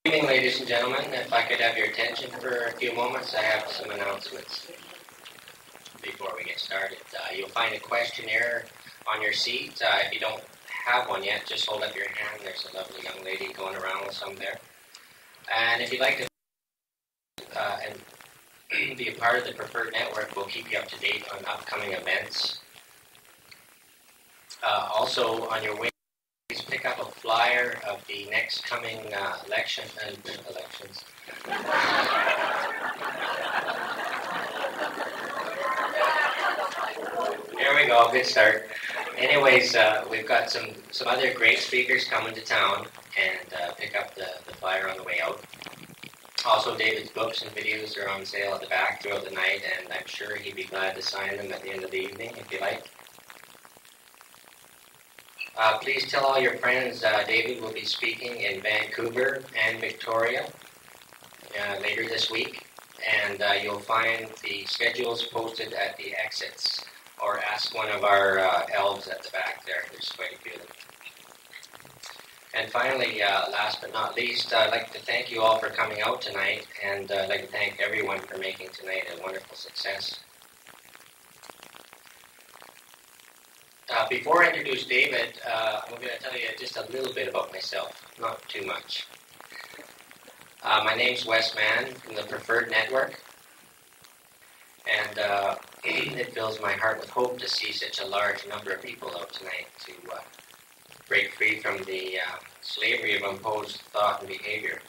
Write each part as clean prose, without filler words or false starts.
Good evening, ladies and gentlemen. If I could have your attention for a few moments, I have some announcements before we get started. You'll find a questionnaire on your seat. If you don't have one yet, just hold up your hand. There's a lovely young lady going around with some there. And if you'd like to and be a part of the Preferred Network, we'll keep you up to date on upcoming events. Also, on your way, please pick up a flyer of the next coming elections. There we go, good start. Anyways, we've got some other great speakers coming to town, and pick up the flyer on the way out. Also, David's books and videos are on sale at the back throughout the night, and I'm sure he'd be glad to sign them at the end of the evening if you like. Please tell all your friends David will be speaking in Vancouver and Victoria later this week, and you'll find the schedules posted at the exits, or ask one of our elves at the back there. There's quite a few of them. And finally, last but not least, I'd like to thank you all for coming out tonight, and I'd like to thank everyone for making tonight a wonderful success. Before I introduce David, I'm going to tell you just a little bit about myself, not too much. My name's Wes Mann from the Preferred Network, and it fills my heart with hope to see such a large number of people out tonight to break free from the slavery of imposed thought and behavior.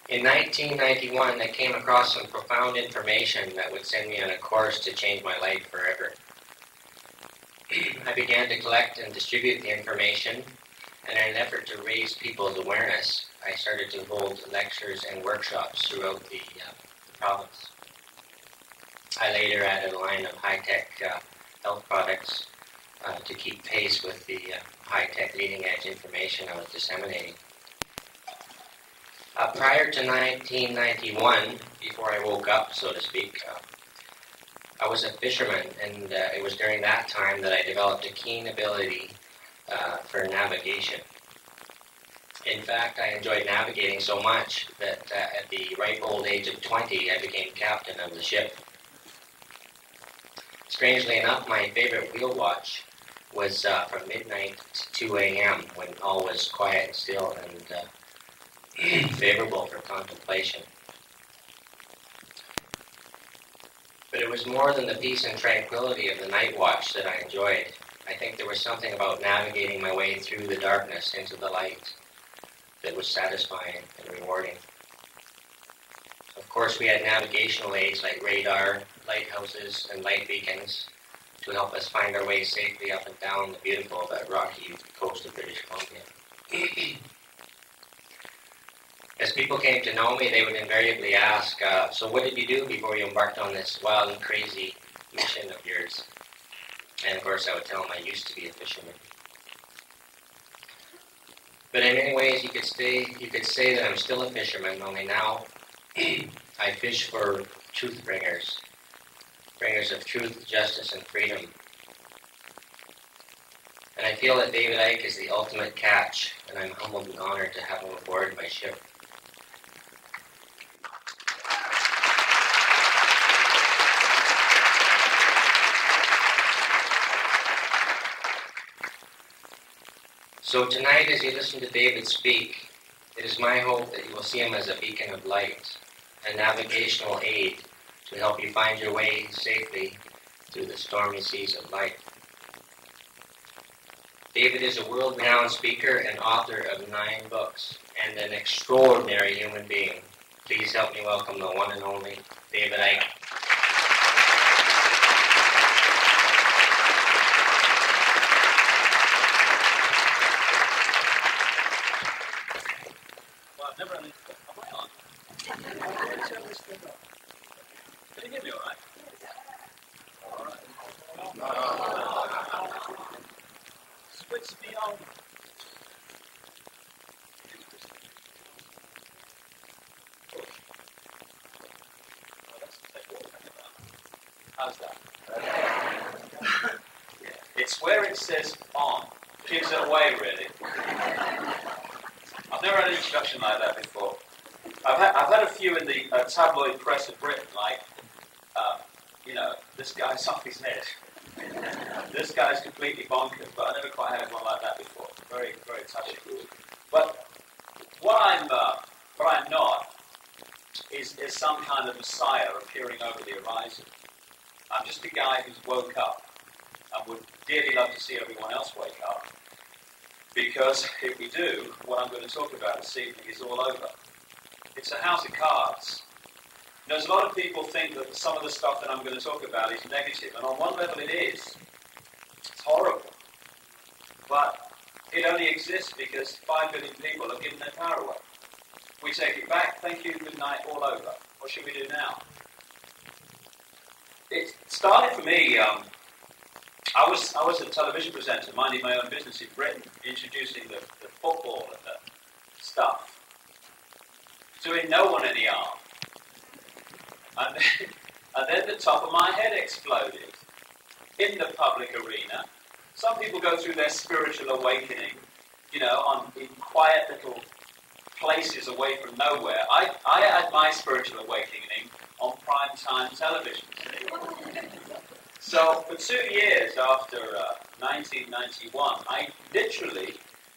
In 1991, I came across some profound information that would send me on a course to change my life forever. I began to collect and distribute the information, and in an effort to raise people's awareness, I started to hold lectures and workshops throughout the province. I later added a line of high-tech health products to keep pace with the high-tech leading-edge information I was disseminating. Prior to 1991, before I woke up, so to speak, I was a fisherman, and it was during that time that I developed a keen ability for navigation. In fact, I enjoyed navigating so much that at the ripe old age of 20, I became captain of the ship. Strangely enough, my favorite wheel watch was from midnight to 2 a.m. when all was quiet and still and favorable for contemplation. But it was more than the peace and tranquility of the night watch that I enjoyed. I think there was something about navigating my way through the darkness into the light that was satisfying and rewarding. Of course, we had navigational aids like radar, lighthouses, and light beacons to help us find our way safely up and down the beautiful but rocky coast of British Columbia. As people came to know me, they would invariably ask, so what did you do before you embarked on this wild and crazy mission of yours? And of course I would tell them I used to be a fisherman. But in many ways you could say that I'm still a fisherman, only now I fish for truth bringers of truth, justice, and freedom. And I feel that David Icke is the ultimate catch, and I'm humbled and honored to have him aboard my ship. So tonight, as you listen to David speak, it is my hope that you will see him as a beacon of light, a navigational aid to help you find your way safely through the stormy seas of life. David is a world-renowned speaker and author of 9 books, and an extraordinary human being. Please help me welcome the one and only David Icke. Well, I've never really put my on. Can you hear me all right? Switch me on. How's that? It's where it says on. Gives it away, really. I've never had an introduction like that before. I've had a few in the tabloid press of Britain, like, this guy's off his head. This guy's completely bonkers, but I never quite had one like that before. Very, very touching. But what I'm not is some kind of Messiah appearing over the horizon. I'm just a guy who's woke up and would dearly love to see everyone else wake up. Because if we do, what I'm going to talk about this evening is all over. It's a house of cards. There's a lot of people think that some of the stuff that I'm going to talk about is negative, and on one level it is. It's horrible. But it only exists because 5 billion people have given their power away. We take it back, thank you, good night, all over. What should we do now? It started for me, I was a television presenter, minding my own business in Britain, introducing the football and the stuff, doing no one any harm. And then the top of my head exploded in the public arena. Some people go through their spiritual awakening, in quiet little places away from nowhere. I had my spiritual awakening on prime time television. So for 2 years after 1991, I literally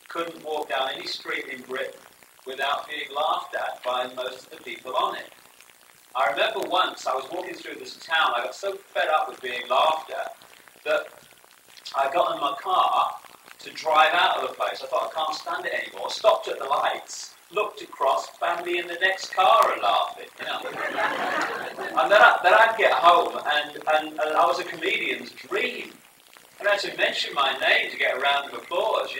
couldn't walk down any street in Britain without being laughed at by most of the people on it. I remember once I was walking through this town, I got so fed up with being laughed at that I got in my car to drive out of the place. I thought, I can't stand it anymore. Stopped at the lights, looked across, family in the next car and laughing, And then I'd get home and I was a comedian's dream. And I had to mention my name to get a round of applause,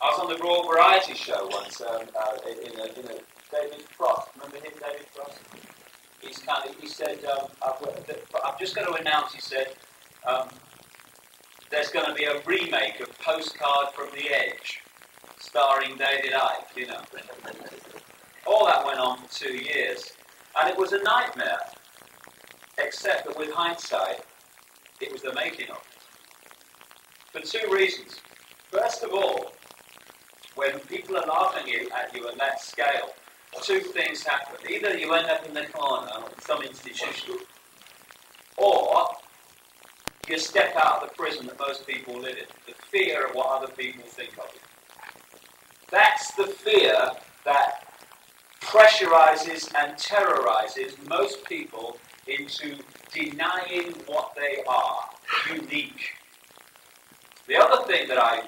I was on the Raw Variety Show once in a David Frost. Remember him, David Frost? He said, I'm just going to announce, he said, there's going to be a remake of Postcard from the Edge, starring David Icke, All that went on for 2 years. And it was a nightmare, except that with hindsight, it was the making of it. For 2 reasons. First of all, when people are laughing at you on that scale, 2 things happen. Either you end up in the corner of some institution, or you step out of the prison that most people live in, the fear of what other people think of you. That's the fear that pressurizes and terrorizes most people into denying what they are, unique. The other thing that I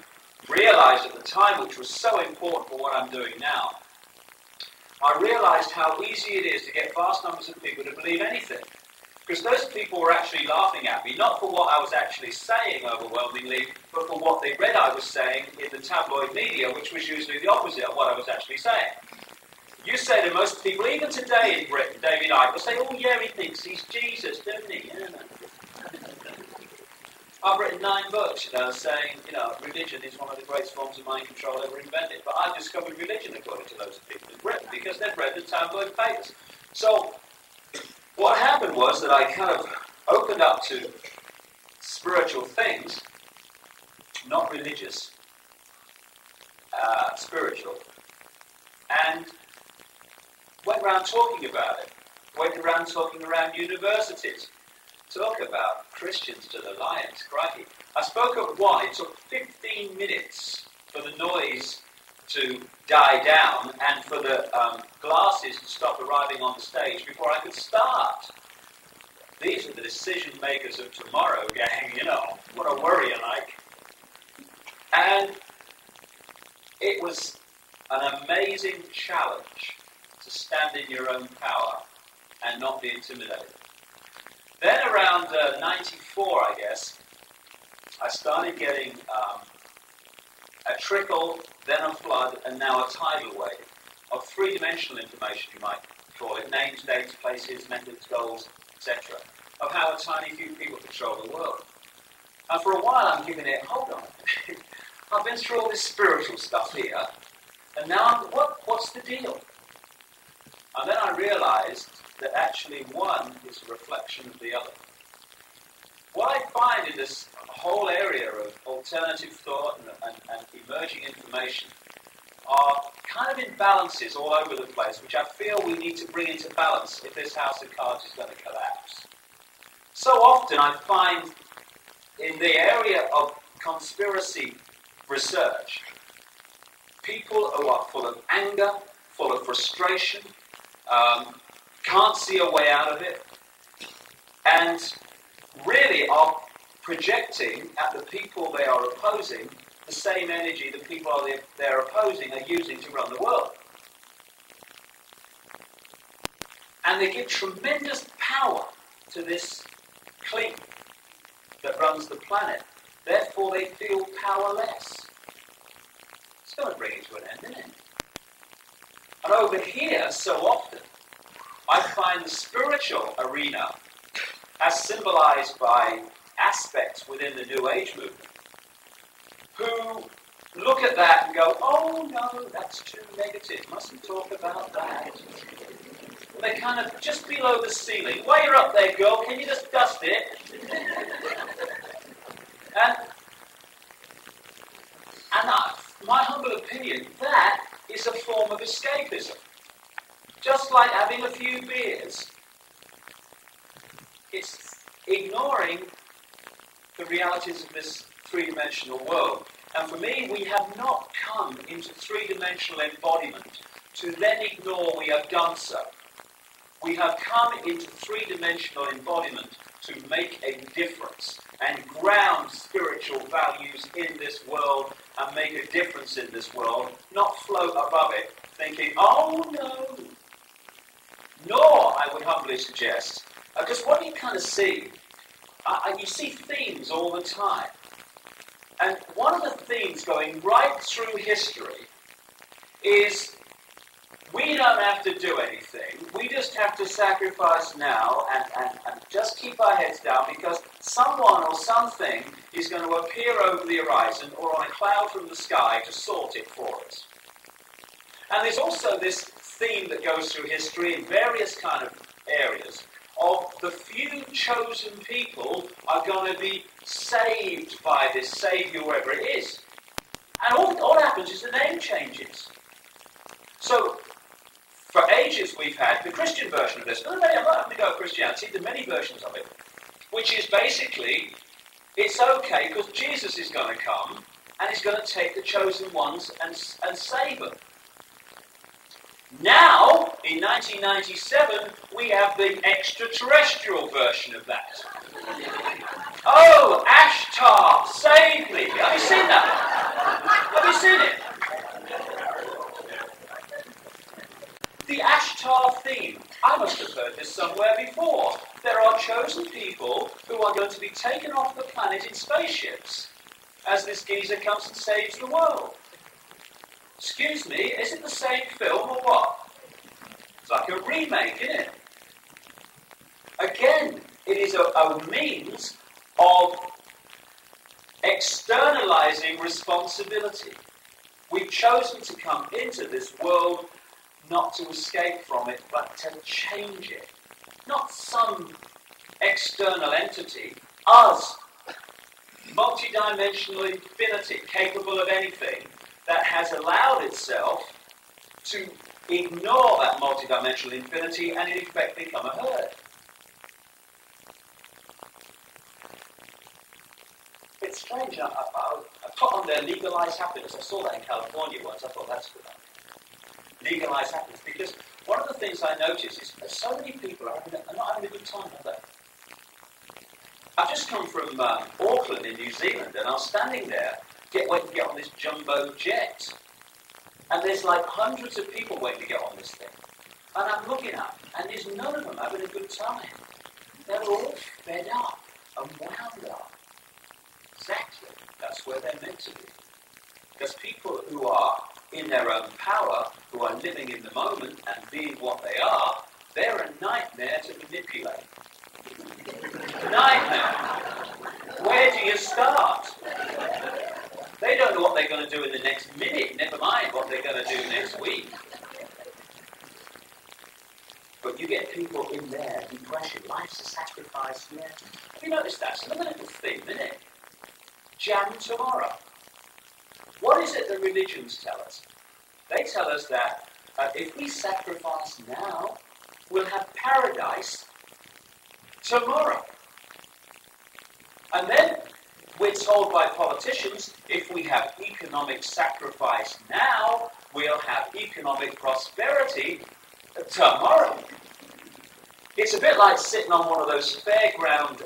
realized at the time, which was so important for what I'm doing now, I realized how easy it is to get vast numbers of people to believe anything. Because those people were actually laughing at me, not for what I was actually saying overwhelmingly, but for what they read I was saying in the tabloid media, which was usually the opposite of what I was actually saying. You say to most people, even today in Britain, David Icke will say, oh yeah, he thinks he's Jesus, doesn't he? Yeah. I've written 9 books, saying, religion is one of the greatest forms of mind control ever invented. But I've discovered religion, according to loads of people in Britain, because they've read the tabloid papers. So, what happened was that I kind of opened up to spiritual things, not religious, spiritual, and went around talking about it. Went around talking around universities. Talk about Christians to the lions, crikey. I spoke at one, it took 15 minutes for the noise to die down and for the glasses to stop arriving on the stage before I could start. These are the decision makers of tomorrow, gang, what a worry like. And it was an amazing challenge to stand in your own power and not be intimidated. Then around 94, I guess, I started getting a trickle, then a flood, and now a tidal wave of 3-dimensional information, you might call it, names, dates, places, methods, goals, etc., of how a tiny few people control the world. And for a while I'm giving it, hold on, I've been through all this spiritual stuff here, and now what's the deal? And then I realized that actually one is a reflection of the other. What I find in this whole area of alternative thought and emerging information are kind of imbalances all over the place, which I feel we need to bring into balance if this house of cards is going to collapse. So often I find in the area of conspiracy research, people who are full of anger, full of frustration, can't see a way out of it, and really are projecting at the people they are opposing the same energy the people they're opposing are using to run the world. And they give tremendous power to this clique that runs the planet. Therefore, they feel powerless. It's going to bring it to an end, isn't it? And over here, so often, I find the spiritual arena as symbolized by aspects within the New Age movement who look at that and go, oh no, that's too negative, mustn't talk about that. And they kind of just below the ceiling, while you're up there, girl, can you just dust it? And my humble opinion, that is a form of escapism. Just like having a few beers. It's ignoring the realities of this three-dimensional world. And for me, we have not come into three-dimensional embodiment to then ignore we have done so. We have come into three-dimensional embodiment to make a difference and ground spiritual values in this world and make a difference in this world, not float above it thinking, oh no. Nor, I would humbly suggest, because what you kind of see, you see themes all the time. And one of the themes going right through history is we don't have to do anything. We just have to sacrifice now and just keep our heads down because someone or something is going to appear over the horizon or on a cloud from the sky to sort it for us. And there's also this theme that goes through history in various kind of areas of the few chosen people are going to be saved by this Saviour, whoever it is. And all that happens is the name changes. So, for ages we've had the Christian version of this. I'm not having to go with Christianity, there are many versions of it, which is basically, it's okay because Jesus is going to come and he's going to take the chosen ones and save them. Now, in 1997, we have the extraterrestrial version of that. Oh, Ashtar, save me! Have you seen that? Have you seen it? The Ashtar theme. I must have heard this somewhere before. There are chosen people who are going to be taken off the planet in spaceships as this geezer comes and saves the world. Excuse me, is it the same film or what? It's like a remake, isn't it? Again, it is a means of externalizing responsibility. We've chosen to come into this world not to escape from it, but to change it. Not some external entity, us. Multidimensional infinity, capable of anything, that has allowed itself to ignore that multidimensional infinity and in effect become a herd. It's strange. I put on there legalized happiness. I saw that in California once. I thought that's good. Legalized happiness. Because one of the things I notice is that so many people are not having a good time, are they? I've just come from Auckland in New Zealand and I was standing there waiting to get on this jumbo jet. And there's like hundreds of people waiting to get on this thing. And I'm looking up, and there's none of them having a good time. They're all fed up and wound up. Exactly. That's where they're meant to be. Because people who are in their own power, who are living in the moment and being what they are, they're a nightmare to manipulate. Nightmare. Where do you start? They don't know what they're going to do in the next minute, never mind what they're going to do next week. But you get people in there, depression, life's a sacrifice, yeah. Have you noticed that? It's another little thing, isn't it? jam tomorrow. What is it that religions tell us? They tell us that if we sacrifice now, we'll have paradise tomorrow. And then we're told by politicians, if we have economic sacrifice now, we'll have economic prosperity tomorrow. It's a bit like sitting on one of those fairground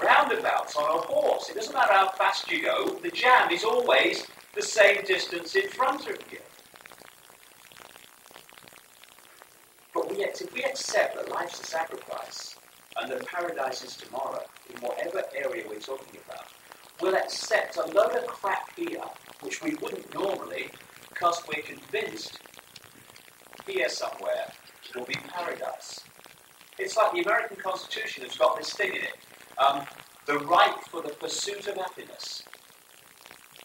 roundabouts on a horse. It doesn't matter how fast you go, the jam is always the same distance in front of you. But if we accept that life's a sacrifice and that paradise is tomorrow, in whatever area we're talking about, we'll accept a load of crap here, which we wouldn't normally, because we're convinced here somewhere will be paradise. It's like the American Constitution has got this thing in it. The right for the pursuit of happiness.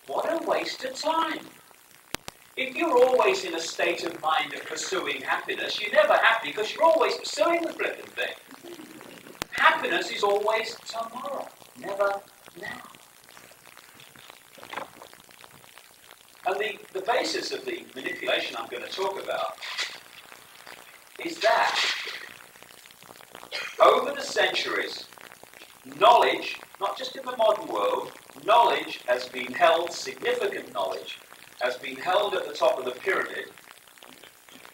What a waste of time. If you're always in a state of mind of pursuing happiness, you're never happy because you're always pursuing the flipping thing. Happiness is always tomorrow, never now. And the basis of the manipulation I'm going to talk about is that over the centuries, knowledge, not just in the modern world, knowledge has been held, significant knowledge, has been held at the top of the pyramid,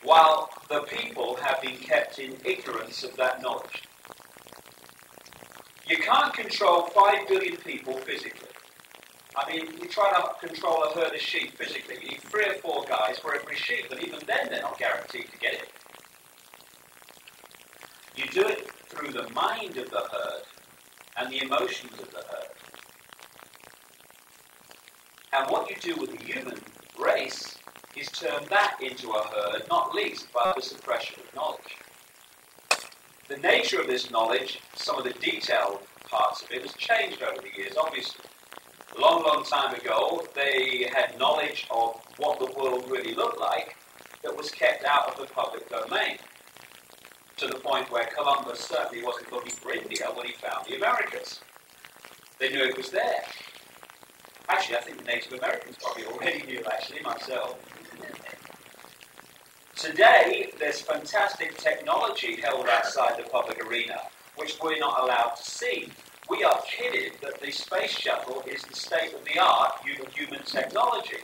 while the people have been kept in ignorance of that knowledge. You can't control 5 billion people physically. I mean, you try to control a herd of sheep physically. You need 3 or 4 guys for every sheep, and even then they're not guaranteed to get it. You do it through the mind of the herd and the emotions of the herd. And what you do with the human race is turn that into a herd, not least by the suppression of knowledge. The nature of this knowledge, some of the detailed parts of it, has changed over the years, obviously. A long, long time ago, they had knowledge of what the world really looked like that was kept out of the public domain, to the point where Columbus certainly wasn't looking for India when he found the Americas. They knew it was there. Actually, I think the Native Americans probably already knew, actually, myself. Today, there's fantastic technology held outside the public arena, which we're not allowed to see. We are kidded that the space shuttle is the state-of-the-art human technology.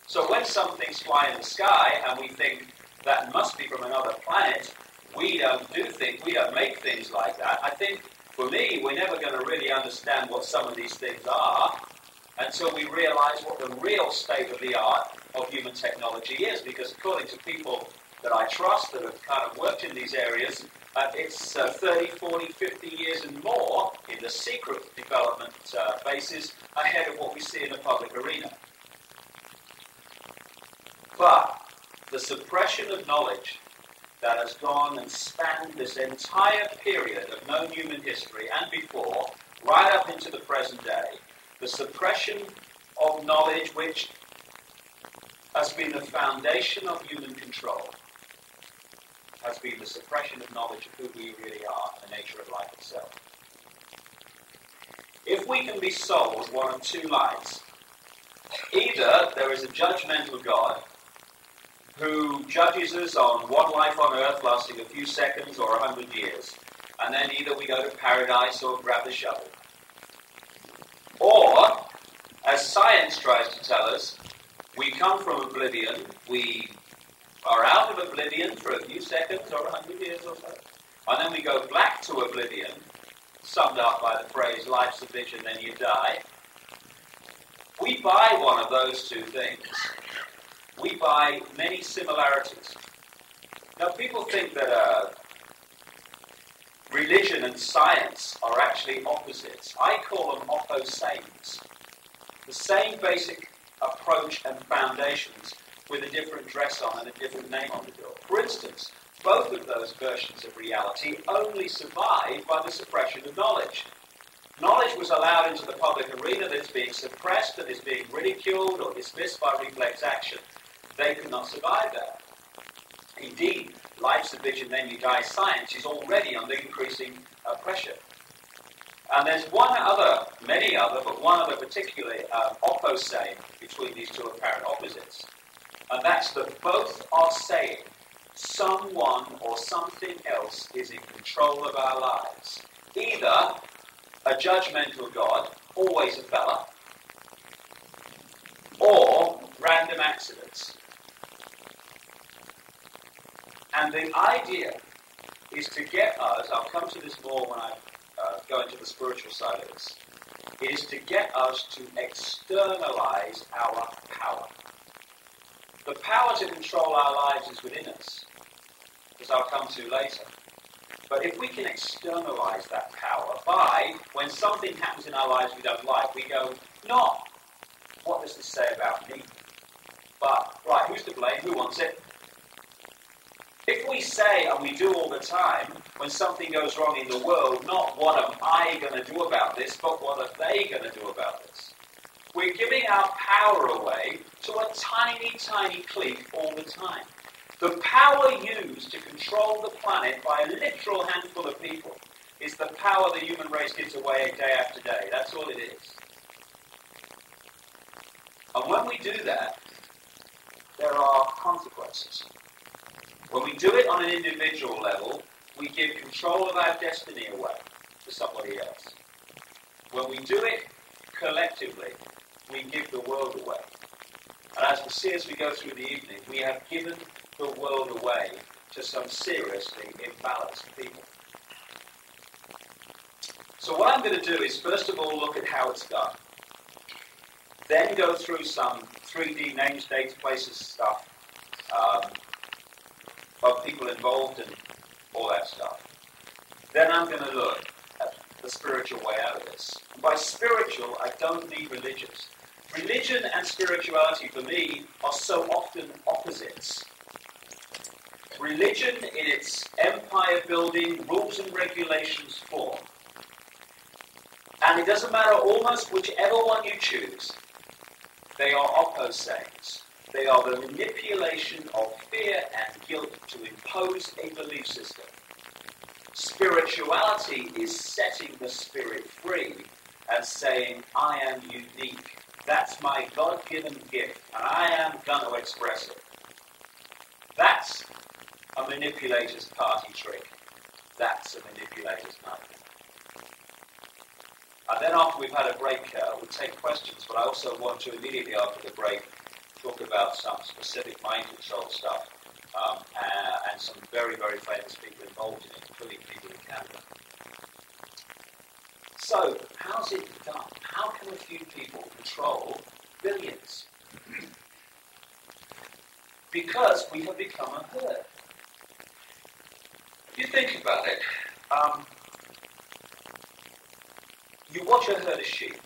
So when some things fly in the sky and we think that must be from another planet, we don't make things like that. I think, for me, we're never going to really understand what some of these things are until we realize what the real state-of-the-art of human technology is, because according to people that I trust that have kind of worked in these areas, it's 30, 40, 50 years and more in the secret development phases ahead of what we see in the public arena. But the suppression of knowledge that has gone and spanned this entire period of known human history and before, right up into the present day, the suppression of knowledge which has been the foundation of human control, has been the suppression of knowledge of who we really are, the nature of life itself. If we can be sold one of 2 lies, either there is a judgmental God who judges us on one life on earth lasting a few seconds or 100 years, and then either we go to paradise or grab the shovel. Or, as science tries to tell us, we come from oblivion, we are out of oblivion for a few seconds or 100 years or so, and then we go back to oblivion, summed up by the phrase, life's a bitch and then you die. We buy one of those 2 things. We buy many similarities. Now, people think that religion and science are actually opposites. I call them opposames. The same basic approach and foundations with a different dress on and a different name on the door. For instance, both of those versions of reality only survive by the suppression of knowledge. Knowledge was allowed into the public arena that's being suppressed and is being ridiculed or dismissed by reflex action. They could not survive that. Indeed, life's a bitch and then you die science is already under increasing pressure. And there's many other, at one other particularly opposite between these two apparent opposites. And that's that both are saying someone or something else is in control of our lives. Either a judgmental God, always a fella, or random accidents. And the idea is to get us, I'll come to this more when I go into the spiritual side of this, is to get us to externalize our power. The power to control our lives is within us, as I'll come to later. But if we can externalize that power by, when something happens in our lives we don't like, we go, not, what does this say about me? But, right, who's to blame? Who wants it? If we say, and we do all the time, when something goes wrong in the world, not what am I going to do about this, but what are they going to do about this? We're giving our power away to a tiny, tiny clique all the time. The power used to control the planet by a literal handful of people is the power the human race gives away day after day. That's all it is. And when we do that, there are consequences. When we do it on an individual level, we give control of our destiny away to somebody else. When we do it collectively, we give the world away. And as we see as we go through the evening, we have given the world away to some seriously imbalanced people. So what I'm going to do is first of all look at how it's done. Then go through some 3D names, dates, places stuff of people involved and all that stuff. Then I'm going to look at the spiritual way out of this. And by spiritual, I don't mean religious. Religion and spirituality for me are so often opposites. Religion in its empire-building, rules and regulations form. And it doesn't matter almost whichever one you choose, they are opposites. They are the manipulation of fear and guilt to impose a belief system. Spirituality is setting the spirit free and saying, I am unique. That's my God-given gift, and I am going to express it. That's a manipulator's party trick. That's a manipulator's night. And then after we've had a break, we'll take questions, but I also want to immediately after the break talk about some specific mind control stuff and some very, very famous people involved in it, including people in Canada. So, how's it done? How can a few people control billions? Because we have become a herd. If you think about it, you watch a herd of sheep,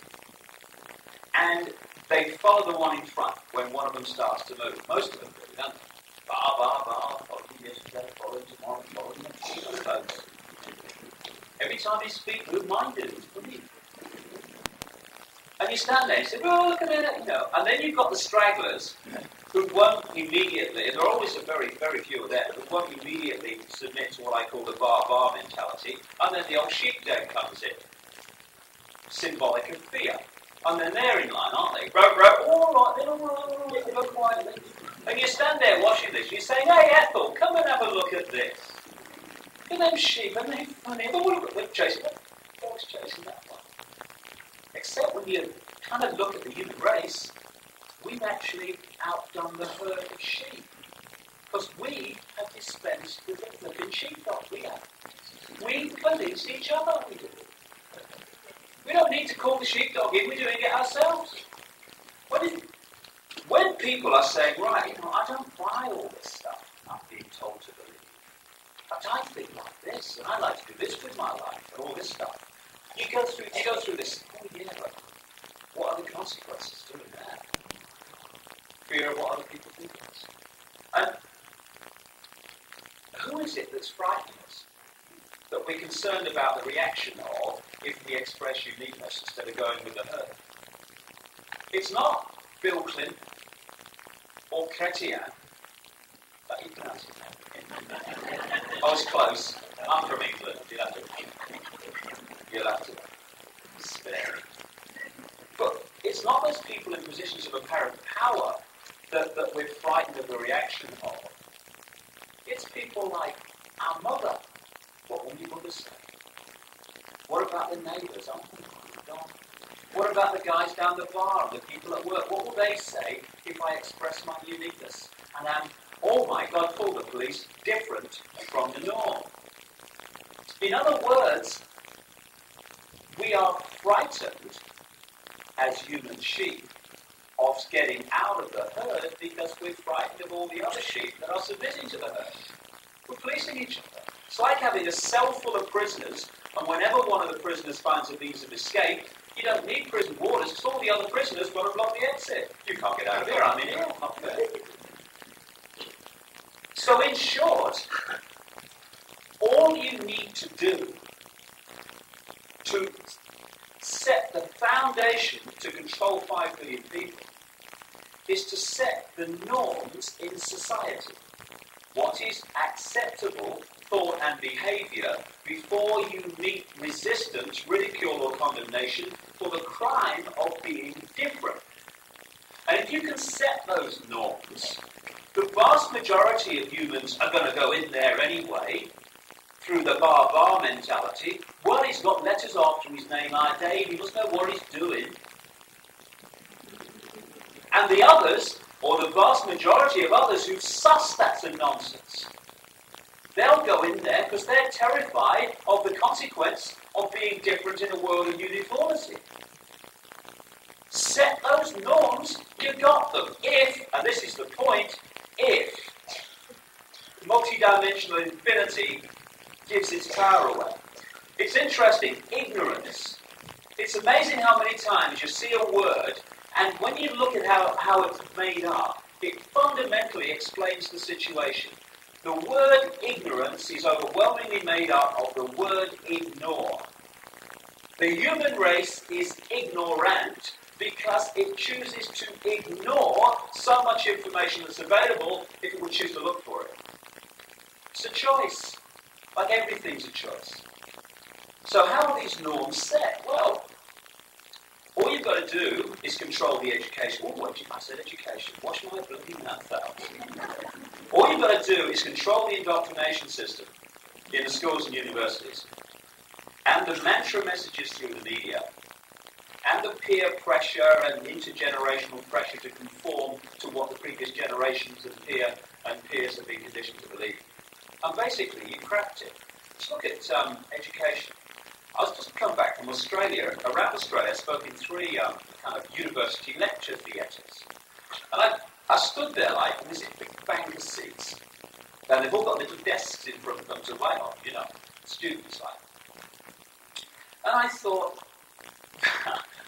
and they follow the one in front when one of them starts to move. Most of them do, don't they? Bar, bar, bar, following yesterday, following tomorrow, following next week. Every time they speak, move, mine do, it's brilliant. And you stand there and say, oh, look at it, you know. And then you've got the stragglers who won't immediately, and there are always a very, very few of them, who won't immediately submit to what I call the bar mentality, and then the old sheepdog comes in, symbolic of fear. And then they're in line, aren't they? All right, go quietly. And you stand there watching this, you're saying, hey Ethel, come and have a look at this. Look at them sheep, and they're funny. They're chasing that. Dog's chasing that one. Except when you kind of look at the human race, we've actually outdone the herd of sheep. Because we have dispensed with the flipping sheepdog. We have. We police each other, we do. We don't need to call the sheepdog in, we're doing it ourselves. When people are saying, right, you know, I don't buy all this stuff I'm being told to believe. But I think like this, and I like to do this with my life, and all this stuff. You go through this, oh yeah, but what are the consequences of doing that? Fear of what other people think of us. And who is it that's frightening us? That we're concerned about the reaction of if we express uniqueness instead of going with the herd. It's not Bill Clinton or Chrétien. That you pronounce it. I was close. I'm from England. You'll have to spare it. it's not those people in positions of apparent power that we're frightened of the reaction of. It's people like our mother. What will your mother say? What about the neighbours? Oh my God. What about the guys down the bar and the people at work? What will they say if I express my uniqueness and am, oh my God, call the police, different from the norm? In other words, we are frightened as human sheep of getting out of the herd because we're frightened of all the other sheep that are submitting to the herd. We're policing each other. It's like having a cell full of prisoners, and whenever one of the prisoners finds a means of escape, you don't need prison warders because all the other prisoners got to block the exit. You can't get out of here, I'm in here, not fair. So in short, all you need to do to set the foundation to control 5 billion people is to set the norms in society. What is acceptable thought and behaviour before you meet resistance, ridicule or condemnation for the crime of being different. And if you can set those norms, the vast majority of humans are going to go in there anyway through the bar mentality. Well, he's got letters after his name, our Dave, he must know what he's doing. And the others, or the vast majority of others who've sussed that's a nonsense, they'll go in there because they're terrified of the consequence of being different in a world of uniformity. Set those norms, you got them. If, and this is the point, if multidimensional infinity gives its power away. It's interesting, ignorance. It's amazing how many times you see a word, and when you look at how it's made up, it fundamentally explains the situation. The word ignorance is overwhelmingly made up of the word ignore. The human race is ignorant because it chooses to ignore so much information that's available if it would choose to look for it. It's a choice. Like everything's a choice. So how are these norms set? Well, all you've got to do is control the education. Oh, I said education. Watch my bloody mouth out. All you've got to do is control the indoctrination system in the schools and universities, and the mantra messages through the media, and the peer pressure and intergenerational pressure to conform to what the previous generations of peers have been conditioned to believe. And basically, you cracked it. Let's look at education. I was just come back from Australia. Around Australia, I spoke in 3 kind of university lecture theatres. And I stood there like, and there's big bank of seats. And they've all got little desks in front of them to write on, students like. And I thought,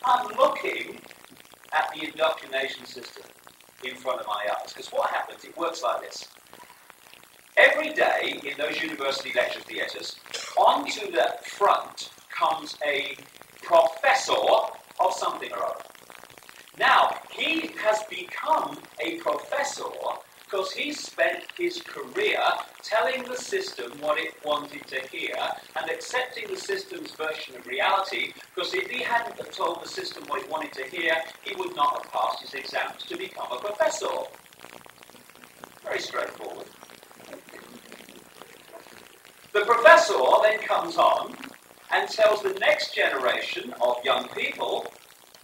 I'm looking at the indoctrination system in front of my eyes. Because what happens, it works like this. Every day in those university lecture theatres, onto the front comes a professor of something or other. Now, he has become a professor because he spent his career telling the system what it wanted to hear and accepting the system's version of reality, because if he hadn't have told the system what it wanted to hear, he would not have passed his exams to become a professor. Very straightforward. The professor then comes on and tells the next generation of young people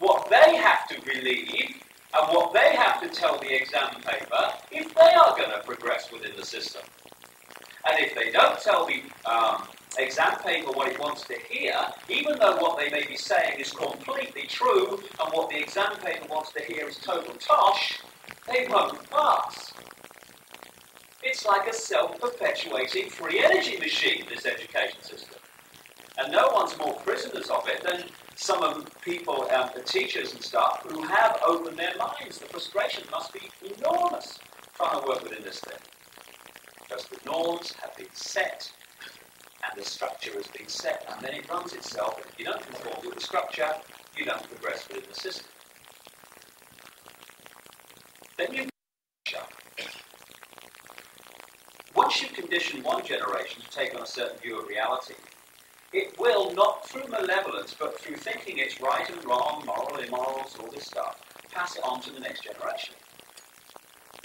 what they have to believe and what they have to tell the exam paper if they are going to progress within the system. And if they don't tell the exam paper what it wants to hear, even though what they may be saying is completely true and what the exam paper wants to hear is total tosh, they won't pass. It's like a self-perpetuating free energy machine, this education system. And no one's more prisoners of it than some of the people, the teachers and staff, who have opened their minds. The frustration must be enormous trying to work within this thing. Because the norms have been set, and the structure has been set, and then it runs itself, and if you don't conform to the structure, you don't progress within the system. Then you once you condition one generation to take on a certain view of reality, it will, not through malevolence, but through thinking it's right and wrong, moral, immoral, all this stuff, pass it on to the next generation.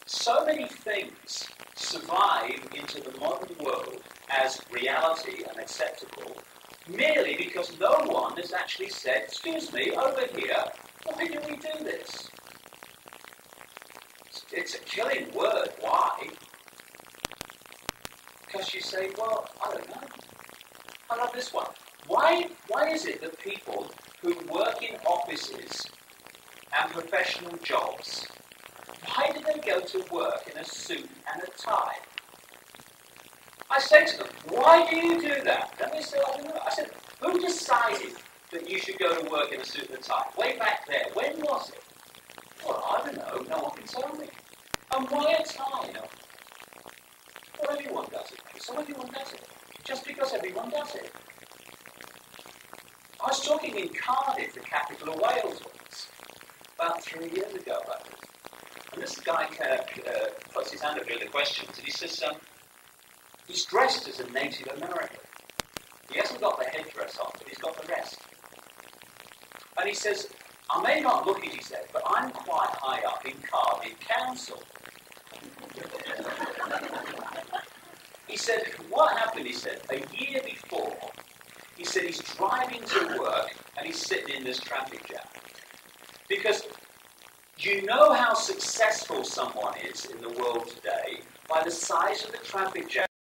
So many things survive into the modern world as reality and acceptable merely because no one has actually said, excuse me, over here, why do we do this? It's a killing word. Why? Because you say, well, I don't know. I love this one. Why is it that people who work in offices and professional jobs, why do they go to work in a suit and a tie? I say to them, why do you do that? And they say, I don't know. I said, who decided that you should go to work in a suit and a tie? Way back there. When was it? Well, I don't know. No one can tell me. And why a tie? Well, everyone does it. So everyone does it. Just because everyone does it. I was talking in Cardiff, the capital of Wales once, about 3 years ago. And this guy puts his hand up here with the questions, and he says, he's dressed as a Native American. He hasn't got the headdress on, but he's got the rest. And he says, I may not look it, he said, but I'm quite high up in Cardiff Council. He said, what happened, he said, a year before, he said he's driving to work and he's sitting in this traffic jam. Because you know how successful someone is in the world today by the size of the traffic jam